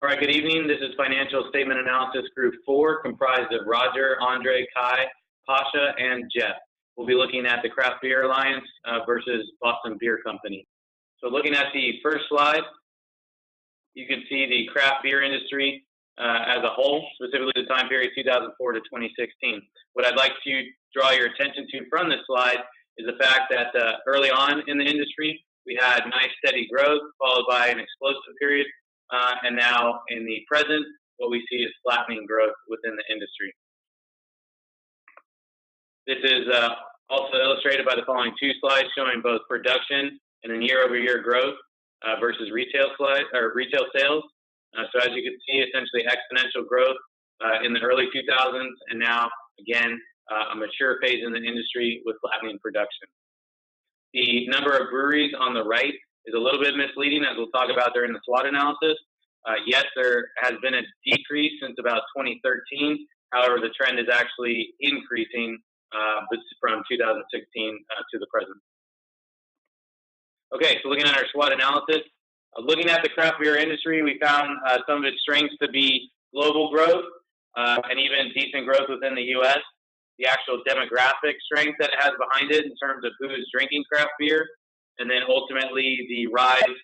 All right, good evening. This is Financial Statement Analysis Group 4, comprised of Roger, Andre, Kai, Pasha, and Jeff. We'll be looking at the Craft Beer Alliance versus Boston Beer Company. So looking at the first slide, you can see the craft beer industry as a whole, specifically the time period 2004 to 2016. What I'd like to draw your attention to from this slide is the fact that early on in the industry, we had nice steady growth followed by an explosive period. And now in the present, what we see is flattening growth within the industry. This is also illustrated by the following two slides showing both production and then year-over-year growth versus retail sales. So as you can see, essentially exponential growth in the early 2000s, and now again a mature phase in the industry with flattening production. The number of breweries on the right is a little bit misleading, as we'll talk about during the SWOT analysis. Yes, there has been a decrease since about 2013. However, the trend is actually increasing from 2016 to the present. Okay, so looking at our SWOT analysis, looking at the craft beer industry, we found some of its strengths to be global growth and even decent growth within the U.S. The actual demographic strength that it has behind it in terms of who is drinking craft beer, and then ultimately the rise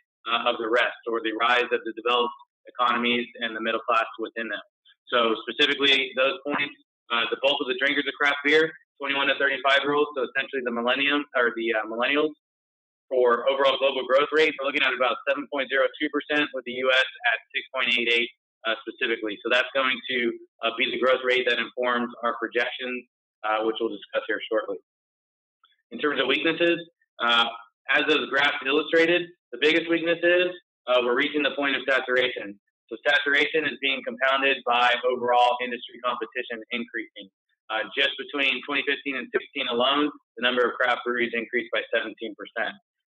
of the rest, or the rise of the developed economies and the middle class within them. So specifically those points, the bulk of the drinkers of craft beer, 21 to 35-year-olds, so essentially the millennials. For overall global growth rate, we're looking at about 7.02%, with the U.S. at 6.88 specifically. So that's going to be the growth rate that informs our projections, which we'll discuss here shortly. In terms of weaknesses, as those graphs illustrated, the biggest weakness is we're reaching the point of saturation. So saturation is being compounded by overall industry competition increasing. Just between 2015 and 2016 alone, the number of craft breweries increased by 17%.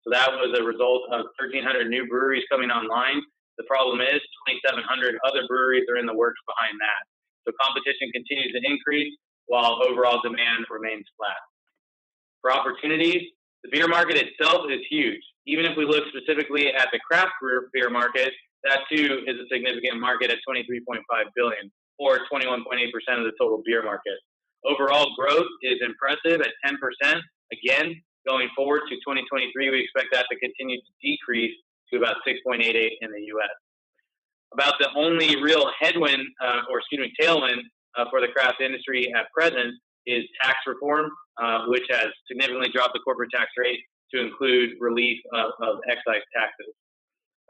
So that was a result of 1,300 new breweries coming online. The problem is 2,700 other breweries are in the works behind that. So competition continues to increase while overall demand remains flat. For opportunities, the beer market itself is huge. Even if we look specifically at the craft beer market, that too is a significant market at $23.5 billion, or 21.8% of the total beer market. Overall growth is impressive at 10%. Again, going forward to 2023, we expect that to continue to decrease to about 6.88 in the U.S. About the only real headwind, tailwind for the craft industry at present is tax reform, which has significantly dropped the corporate tax rate to include relief of excise taxes.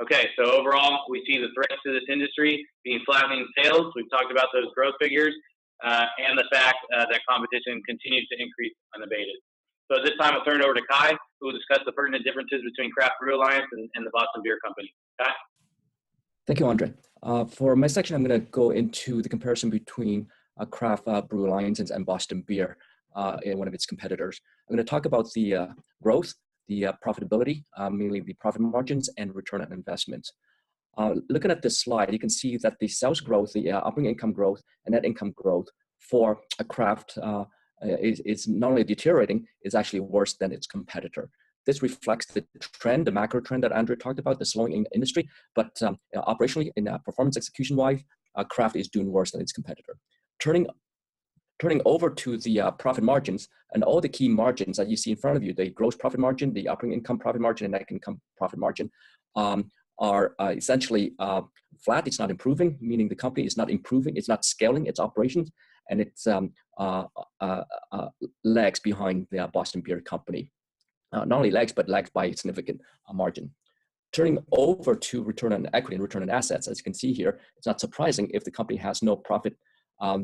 Okay, so overall, we see the threats to this industry being flattening sales. We've talked about those growth figures and the fact that competition continues to increase unabated. So at this time, I'll turn it over to Kai, who will discuss the pertinent differences between Craft Brew Alliance and the Boston Beer Company. Kai? Thank you, Andre. For my section, I'm going to go into the comparison between Craft Brew Alliance and Boston Beer and one of its competitors. I'm going to talk about the growth, the profitability, mainly the profit margins and return on investment. Looking at this slide, you can see that the sales growth, the operating income growth, and net income growth for a craft is not only deteriorating, it's actually worse than its competitor. This reflects the trend, the macro trend that Andre talked about, the slowing industry, but operationally, in performance execution-wise, craft is doing worse than its competitor. Turning over to the profit margins, and all the key margins that you see in front of you, the gross profit margin, the operating income profit margin, and net income profit margin, are essentially flat. It's not improving, meaning the company is not improving, it's not scaling its operations, and it's lags behind the Boston Beer Company. Not only lags, but lags by a significant margin. Turning over to return on equity and return on assets, as you can see here, it's not surprising if the company has no profit,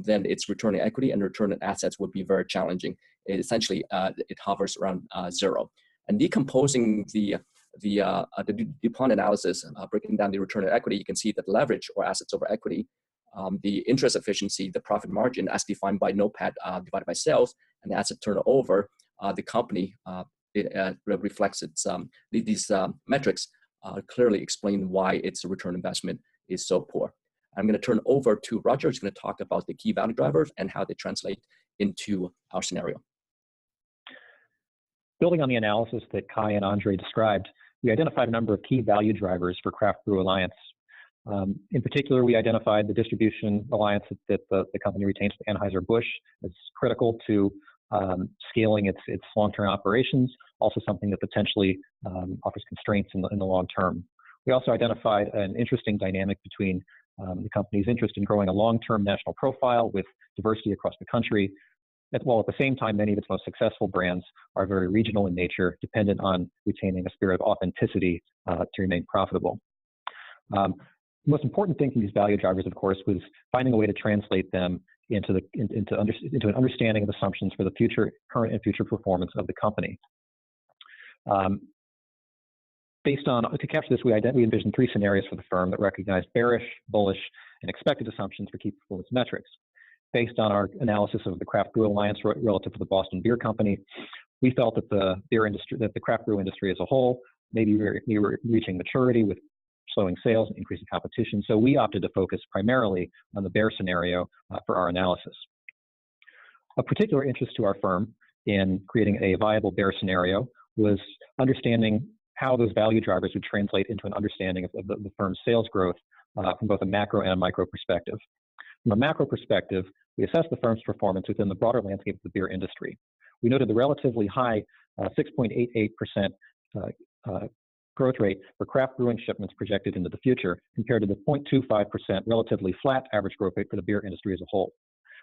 then its return on equity and return on assets would be very challenging. Essentially, it hovers around zero. And decomposing the DuPont analysis, breaking down the return on equity, you can see that leverage, or assets over equity, the interest efficiency, the profit margin as defined by NOPAT divided by sales, and the asset turnover, the company reflects its, these metrics clearly explain why its return investment is so poor. I'm going to turn over to Roger, who's going to talk about the key value drivers and how they translate into our scenario. Building on the analysis that Kai and Andre described, we identified a number of key value drivers for Craft Brew Alliance. In particular, we identified the distribution alliance that the company retains with Anheuser-Busch as critical to scaling its long-term operations, also something that potentially offers constraints in the long term. We also identified an interesting dynamic between the company's interest in growing a long-term national profile with diversity across the country, while at the same time, many of its most successful brands are very regional in nature, dependent on retaining a spirit of authenticity to remain profitable. The most important thing from these value drivers, of course, was finding a way to translate them into an understanding of assumptions for the current and future performance of the company. To capture this, we envisioned 3 scenarios for the firm that recognized bearish, bullish, and expected assumptions for key performance metrics. Based on our analysis of the Craft Brew Alliance relative to the Boston Beer Company, we felt that the craft brew industry as a whole may be reaching maturity with slowing sales and increasing competition. So we opted to focus primarily on the bear scenario for our analysis. Of particular interest to our firm in creating a viable bear scenario was understanding how those value drivers would translate into an understanding of the firm's sales growth from both a macro and a micro perspective. From a macro perspective, we assessed the firm's performance within the broader landscape of the beer industry. We noted the relatively high 6.88% growth rate for craft brewing shipments projected into the future compared to the 0.25% relatively flat average growth rate for the beer industry as a whole.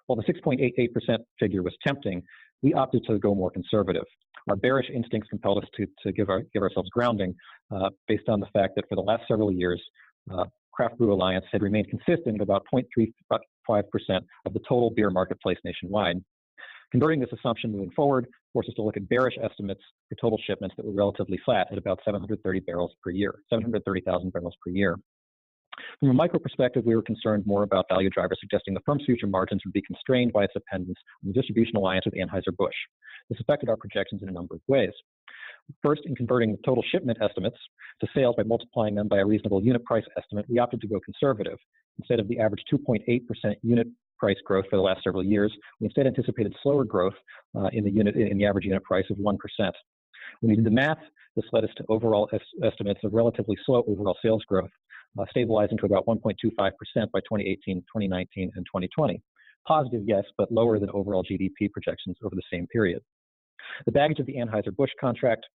While the 6.88% figure was tempting, we opted to go more conservative. Our bearish instincts compelled us to give ourselves grounding based on the fact that for the last several years, Craft Brew Alliance had remained consistent at about 0.35% of the total beer marketplace nationwide. Converting this assumption moving forward forced us to look at bearish estimates for total shipments that were relatively flat at about 730,000 barrels per year. From a micro perspective, we were concerned more about value drivers suggesting the firm's future margins would be constrained by its dependence on the distribution alliance with Anheuser-Busch. This affected our projections in a number of ways. First, in converting the total shipment estimates to sales by multiplying them by a reasonable unit price estimate, we opted to go conservative. Instead of the average 2.8% unit price growth for the last several years, we instead anticipated slower growth in the average unit price of 1%. When we did the math, this led us to overall estimates of relatively slow overall sales growth, stabilizing to about 1.25% by 2018, 2019, and 2020. Positive, yes, but lower than overall GDP projections over the same period. The baggage of the Anheuser-Busch contract,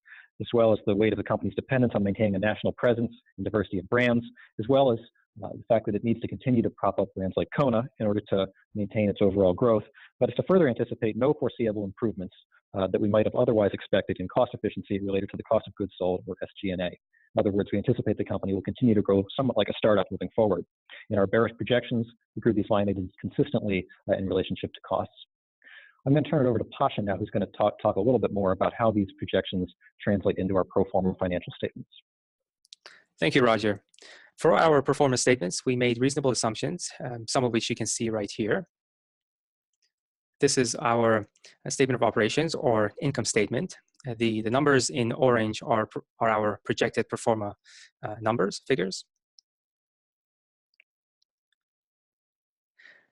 as well as the weight of the company's dependence on maintaining a national presence and diversity of brands, as well as the fact that it needs to continue to prop up brands like Kona in order to maintain its overall growth, but is to further anticipate no foreseeable improvements that we might have otherwise expected in cost efficiency related to the cost of goods sold, or SG&A. In other words, we anticipate the company will continue to grow somewhat like a startup moving forward. In our bearish projections, we grew these line items consistently in relationship to costs. I'm going to turn it over to Pasha now, who's going to talk a little bit more about how these projections translate into our pro forma financial statements. Thank you, Roger. For our performance statements, we made reasonable assumptions, some of which you can see right here. This is our statement of operations or income statement. The numbers in orange are our projected pro forma figures.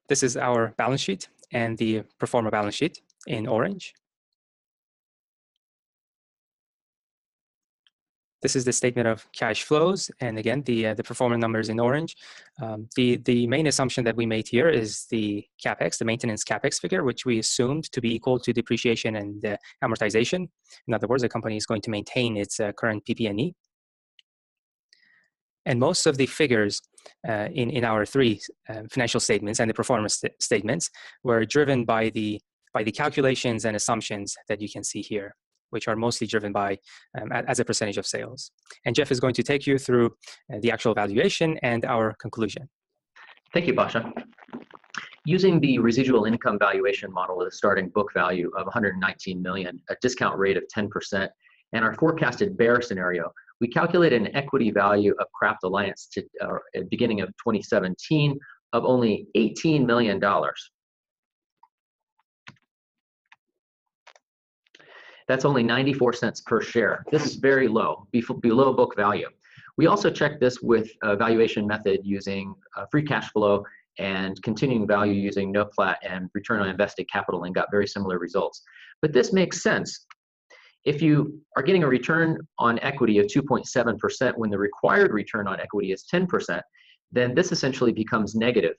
This is our balance sheet and the pro forma balance sheet in orange. This is the statement of cash flows, and again, the pro forma numbers in orange. The main assumption that we made here is the CapEx, the maintenance CapEx figure, which we assumed to be equal to depreciation and amortization. In other words, the company is going to maintain its current PP&E. And most of the figures in our 3 financial statements and the pro forma statements were driven by the calculations and assumptions that you can see here, which are mostly driven by as a percentage of sales. And Jeff is going to take you through the actual valuation and our conclusion. Thank you, Pasha. Using the residual income valuation model with a starting book value of $119 million, a discount rate of 10%, and our forecasted bear scenario, we calculated an equity value of Craft Alliance at the beginning of 2017 of only $18 million. That's only 94 cents per share. This is very low, below book value. We also checked this with a valuation method using free cash flow and continuing value using NOPLAT and return on invested capital, and got very similar results. But this makes sense. If you are getting a return on equity of 2.7% when the required return on equity is 10%, then this essentially becomes negative.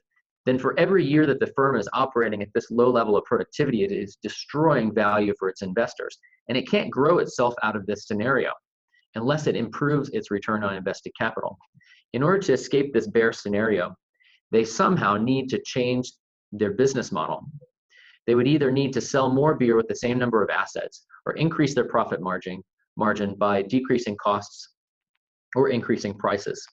Then for every year that the firm is operating at this low level of productivity, it is destroying value for its investors. And it can't grow itself out of this scenario unless it improves its return on invested capital. In order to escape this bear scenario, they somehow need to change their business model. They would either need to sell more beer with the same number of assets, or increase their profit margin by decreasing costs or increasing prices.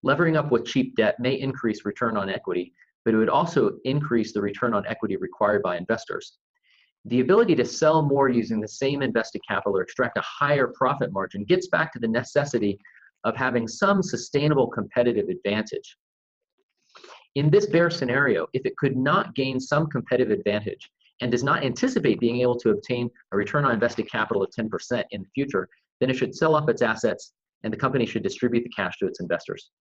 Levering up with cheap debt may increase return on equity, but it would also increase the return on equity required by investors. The ability to sell more using the same invested capital or extract a higher profit margin gets back to the necessity of having some sustainable competitive advantage. In this bear scenario, if it could not gain some competitive advantage and does not anticipate being able to obtain a return on invested capital of 10% in the future, then it should sell off its assets and the company should distribute the cash to its investors.